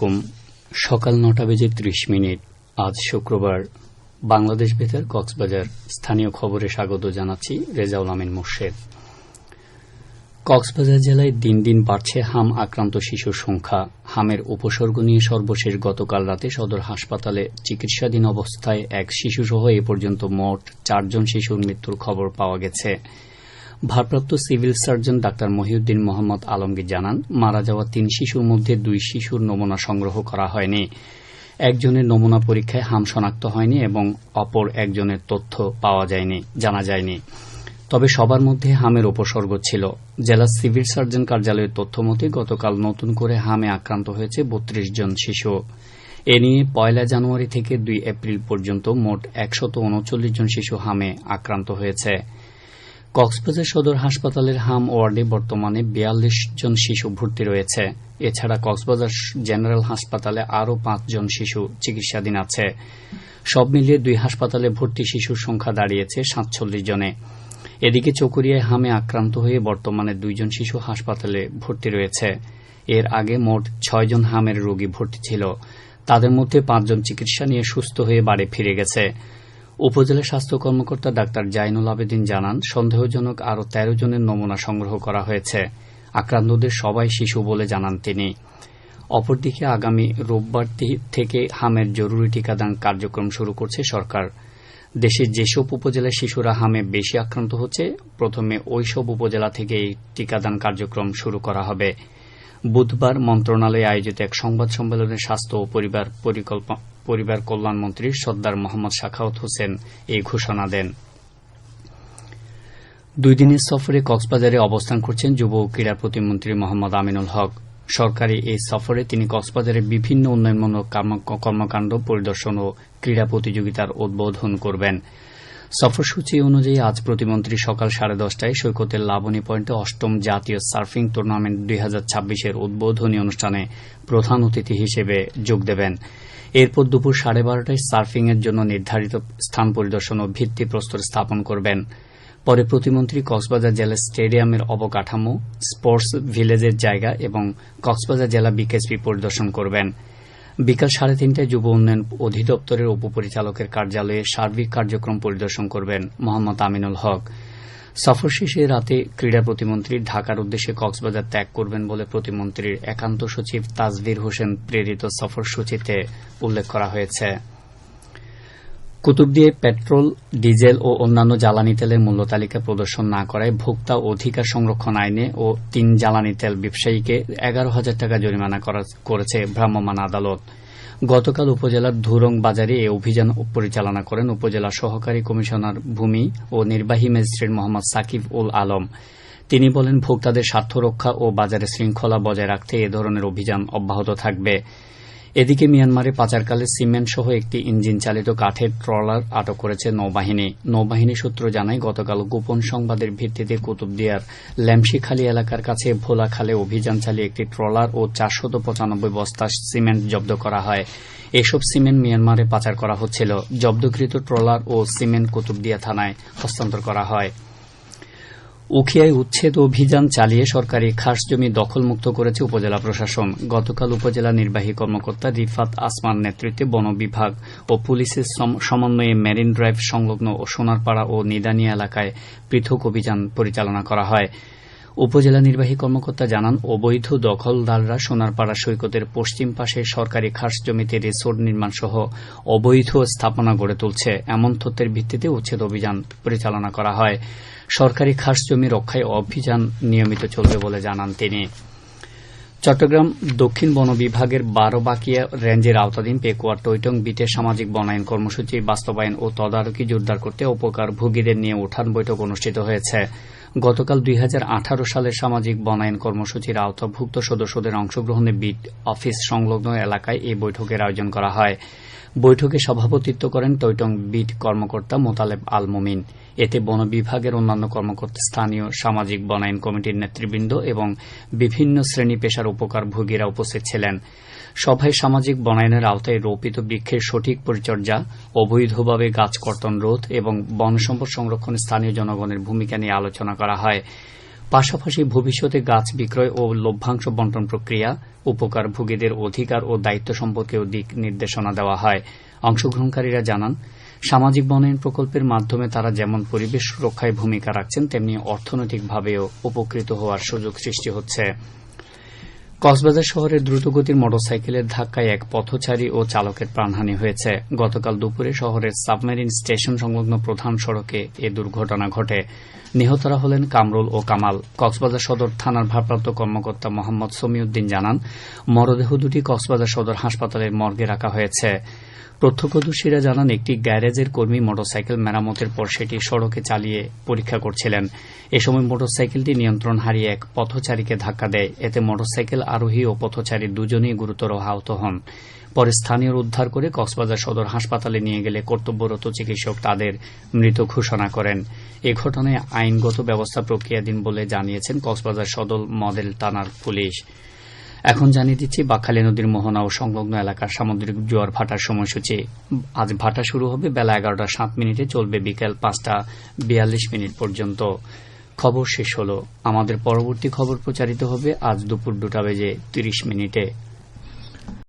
আলাইকুম। সকাল ৯:৩০। আজ শুক্রবার। বাংলাদেশ বেতার কক্সবাজার স্থানীয় খবরে স্বাগত জানাচ্ছি রেজাউল আমিন মোর্শেদ। কক্সবাজার জেলায় দিন দিন বাড়ছে হাম আক্রান্ত শিশুর সংখ্যা। হামের উপসর্গ নিয়ে সর্বশেষ গতকাল রাতে সদর হাসপাতালে চিকিৎসাধীন অবস্থায় এক শিশুসহ এ পর্যন্ত মোট ৪ জন শিশুর মৃত্যুর খবর পাওয়া গেছে। ভারপ্রাপ্ত civil surgeon doctor Mohiuddin Mohammad Alamgir জানান, মারা যাওয়া ৩ শিশুর মধ্যে ২ শিশুর নমুনা সংগ্রহ করা হয়নি। একজনের নমুনা পরীক্ষায় হাম শনাক্ত হয়নি এবং অপর একজনের তথ্য জানা যায়নি। তবে সবার মধ্যে হামের উপসর্গ ছিল। জেলা সিভিল সার্জন কার্যালয়ের তথ্য মতে গতকাল নতুন করে হামে আক্রান্ত হয়েছে ৩২ জন শিশু। এ নিয়ে ১ জানুয়ারি থেকে ২ এপ্রিল পর্যন্ত মোট ১৩৯ জন শিশু হামে আক্রান্ত হয়েছে। কক্সবাজার সদর হাসপাতালের হাম ওয়ার্ডে বর্তমানে ৪২ জন শিশু ভর্তি রয়েছে। এছাড়া কক্সবাজার জেনারেল হাসপাতালে আরও ৫ জন শিশু চিকিৎসাধীন আছে। সব মিলিয়ে ২ হাসপাতালে ভর্তি শিশুর সংখ্যা দাঁড়িয়েছে ৪৭ জনে। এদিকে চকরিয়ায় হামে আক্রান্ত হয়ে বর্তমানে ২ জন শিশু হাসপাতালে ভর্তি রয়েছে। এর আগে মোট ৬ জন হামের রোগী ভর্তি ছিল। তাদের মধ্যে ৫ জন চিকিৎসা নিয়ে সুস্থ হয়ে বাড়ি ফিরে গেছে। উপজেলা স্বাস্থ্য কর্মকর্তা ডাক্তার জাইনুল আবেদিন জানান, সন্দেহজনক আরও ১৩ জনের নমুনা সংগ্রহ করা হয়েছে। আক্রান্তদের সবাই শিশু বলে জানান তিনি। অপরদিকে আগামী রোববার থেকে হামের জরুরি টিকাদান কার্যক্রম শুরু করছে সরকার। দেশের যেসব উপজেলায় শিশুরা হামে বেশি আক্রান্ত হচ্ছে, প্রথমে ওইসব উপজেলা থেকে এই টিকাদান কার্যক্রম শুরু করা হবে। বুধবার মন্ত্রণালয়ে আয়োজিত এক সংবাদ সম্মেলনে স্বাস্থ্য ও পরিবার কল্যাণমন্ত্রী সর্দার মোহাম্মদ সাখাওয়াত হোসেন এই ঘোষণা দেন। ২ দিনের সফরে কক্সবাজারে অবস্থান করছেন যুব ও ক্রীড়া প্রতিমন্ত্রী মোহাম্মদ আমিনুল হক। সরকারি এই সফরে তিনি কক্সবাজারের বিভিন্ন উন্নয়নমূলক কর্মকাণ্ড পরিদর্শন ও ক্রীড়া প্রতিযোগিতার উদ্বোধন করবেন। সফরসূচি অনুযায়ী আজ প্রতিমন্ত্রী সকাল 10:30টায় সৈকতের লাবণী পয়েন্টে ৮ম জাতীয় সার্ফিং টুর্নামেন্ট ২০২৬-এর উদ্বোধনী অনুষ্ঠানে প্রধান অতিথি হিসেবে যোগ দেবেন। এরপর দুপুর 12:30টায় সার্ফিংয়ের জন্য নির্ধারিত স্থান পরিদর্শন ও ভিত্তিপ্রস্তর স্থাপন করবেন। পরে প্রতিমন্ত্রী কক্সবাজার জেলা স্টেডিয়ামের অবকাঠামো, স্পোর্টস ভিলেজের জায়গা এবং কক্সবাজার জেলা বিকেএসপি পরিদর্শন করবেন। বিকাল 3:30টায় যুব উন্নয়ন অধিদপ্তরের উপপরিচালকের কার্যালয়ে সার্বিক কার্যক্রম পরিদর্শন করবেন মোহাম্মদ আমিনুল হক। সফর শেষে রাতে ক্রীড়া প্রতিমন্ত্রী ঢাকার উদ্দেশ্যে কক্সবাজার ত্যাগ করবেন বলে প্রতিমন্ত্রীর একান্ত সচিব তাজভির হোসেন প্রেরিত সফরসূচিতে উল্লেখ করা হয়েছে। কুতুবদিয়ায় পেট্রোল, ডিজেল ও অন্যান্য জ্বালানি তেলের মূল্য তালিকা প্রদর্শন না করায় ভোক্তা অধিকার সংরক্ষণ আইনে ও ৩ জ্বালানি তেল ব্যবসায়ীকে ১১,০০০ টাকা জরিমানা করেছে ভ্রাম্যমাণ আদালত। গতকাল উপজেলার ধুরং বাজারে এ অভিযান পরিচালনা করেন উপজেলা সহকারী কমিশনার ভূমি ও নির্বাহী ম্যাজিস্ট্রেট মোহাম্মদ সাকিব উল আলম। তিনি বলেন, ভোক্তাদের স্বার্থ রক্ষা ও বাজারে শৃঙ্খলা বজায় রাখতে এ ধরনের অভিযান অব্যাহত থাকবে। এদিকে মিয়ানমারে পাচারকালে সিমেন্ট সহ একটি ইঞ্জিন চালিত কাঠের ট্রলার আটক করেছে নৌবাহিনী। নৌবাহিনী সূত্র জানায়, গতকাল গোপন সংবাদের ভিত্তিতে কুতুবদিয়ার ল্যামশিখালী এলাকার কাছে ভোলা খালে অভিযান চালিয়ে একটি ট্রলার ও ৪৯৫ বস্তা সিমেন্ট জব্দ করা হয়। এসব সিমেন্ট মিয়ানমারে পাচার করা হচ্ছিল। জব্দকৃত ট্রলার ও সিমেন্ট কুতুবদিয়া থানায় হস্তান্তর করা হয়। উখিয়ায় উচ্ছেদ অভিযান চালিয়ে সরকারি খাসজমি দখলমুক্ত করেছে উপজেলা প্রশাসন। গতকাল উপজেলা নির্বাহী কর্মকর্তা রিফাত আসমান নেতৃত্বে বন বিভাগ ও পুলিশের সমন্বয়ে মেরিন ড্রাইভ সংলগ্ন সোনারপাড়া ও নিদানিয়া এলাকায় পৃথক অভিযান পরিচালনা করা হয়। উপজেলা নির্বাহী কর্মকর্তা জানান, অবৈধ দখলদাররা সোনারপাড়া সৈকতের পশ্চিম পাশে সরকারি খাসজমিতে রিসোর্ট নির্মাণ সহ অবৈধ স্থাপনা গড়ে তুলছে। এমন তথ্যের ভিত্তিতে উচ্ছেদ অভিযান পরিচালনা করা হয়। সরকারি খাস জমি রক্ষায় অভিযান নিয়মিত চলবে বলে জানান তিনি। চট্টগ্রাম দক্ষিণ বন বিভাগের ১২বাকিয়া রেঞ্জের আওতাধীন পেকুয়ার টৈটং বিটে সামাজিক বনায়ন কর্মসূচি বাস্তবায়ন ও তদারকি জোরদার করতে উপকারভোগীদের নিয়ে উঠান বৈঠক অনুষ্ঠিত হয়েছে। গতকাল ২০১৮ সালের সামাজিক বনায়ন কর্মসূচির আওতাভুক্ত সদস্যদের অংশগ্রহণে বিট অফিস সংলগ্ন এলাকায় এই বৈঠকের আয়োজন করা হয়। বৈঠকে সভাপতিত্ব করেন টৈটং বিট কর্মকর্তা মোতালেব আল মুমিন। এতে বন বিভাগের অন্যান্য কর্মকর্তা, স্থানীয় সামাজিক বনায়ন কমিটির নেতৃবৃন্দ এবং বিভিন্ন শ্রেণী পেশার উপকারভোগীরা উপস্থিত ছিলেন। সভায় সামাজিক বনায়নের আওতায় রোপিত বৃক্ষের সঠিক পরিচর্যা, অবৈধভাবে গাছ কর্তন রোধ এবং বন সম্পদ সংরক্ষণে স্থানীয় জনগণের ভূমিকা নিয়ে আলোচনা করা হয়। পাশাপাশি ভবিষ্যতে গাছ বিক্রয় ও লভ্যাংশ বণ্টন প্রক্রিয়া, উপকারভোগীদের অধিকার ও দায়িত্ব সম্পর্কেও দিক নির্দেশনা দেওয়া হয়। অংশগ্রহণকারীরা জানান, সামাজিক বনায়ন প্রকল্পের মাধ্যমে তারা যেমন পরিবেশ রক্ষায় ভূমিকা রাখছেন, তেমনি অর্থনৈতিকভাবেও উপকৃত হওয়ার সুযোগ সৃষ্টি হচ্ছে। কক্সবাজার শহরে দ্রুতগতির মোটরসাইকেলের ধাক্কায় এক পথচারী ও চালকের প্রাণহানি হয়েছে। গতকাল দুপুরে শহরের সাবমেরিন স্টেশন সংলগ্ন প্রধান সড়কে এ দুর্ঘটনা ঘটে। নিহতরা হলেন কামরুল ও কামাল। কক্সবাজার সদর থানার ভারপ্রাপ্ত কর্মকর্তা মোহাম্মদ সমিউদ্দিন জানান, মরদেহ দুটি কক্সবাজার সদর হাসপাতালের মর্গে রাখা হয়েছে। প্রত্যক্ষদর্শীরা জানান, একটি গ্যারেজের কর্মী মোটরসাইকেল মেরামতের পর সেটি সড়কে চালিয়ে পরীক্ষা করছিলেন। এ সময় মোটরসাইকেলটি নিয়ন্ত্রণ হারিয়ে এক পথচারীকে ধাক্কা দেয়। এতে মোটরসাইকেল আরোহী ও পথচারী দুজনেই গুরুতর আহত হন। পরে স্থানীয়রা উদ্ধার করে কক্সবাজার সদর হাসপাতালে নিয়ে গেলে কর্তব্যরত চিকিৎসক তাদের মৃত ঘোষণা করেন। এ ঘটনায় আইনগত ব্যবস্থা প্রক্রিয়াধীন বলে জানিয়েছেন কক্সবাজার সদর মডেল থানার পুলিশ। এখন জানিয়ে দিচ্ছি বাকখালী নদীর মোহনা ও সংলগ্ন এলাকার সামুদ্রিক জোয়ার ভাটার সময়সূচি। আজ ভাটা শুরু হবে বেলা 11:07, চলবে বিকেল 5:42 পর্যন্ত। খবর শেষ হল। আমাদের পরবর্তী খবর প্রচারিত হবে আজ দুপুর 2:30।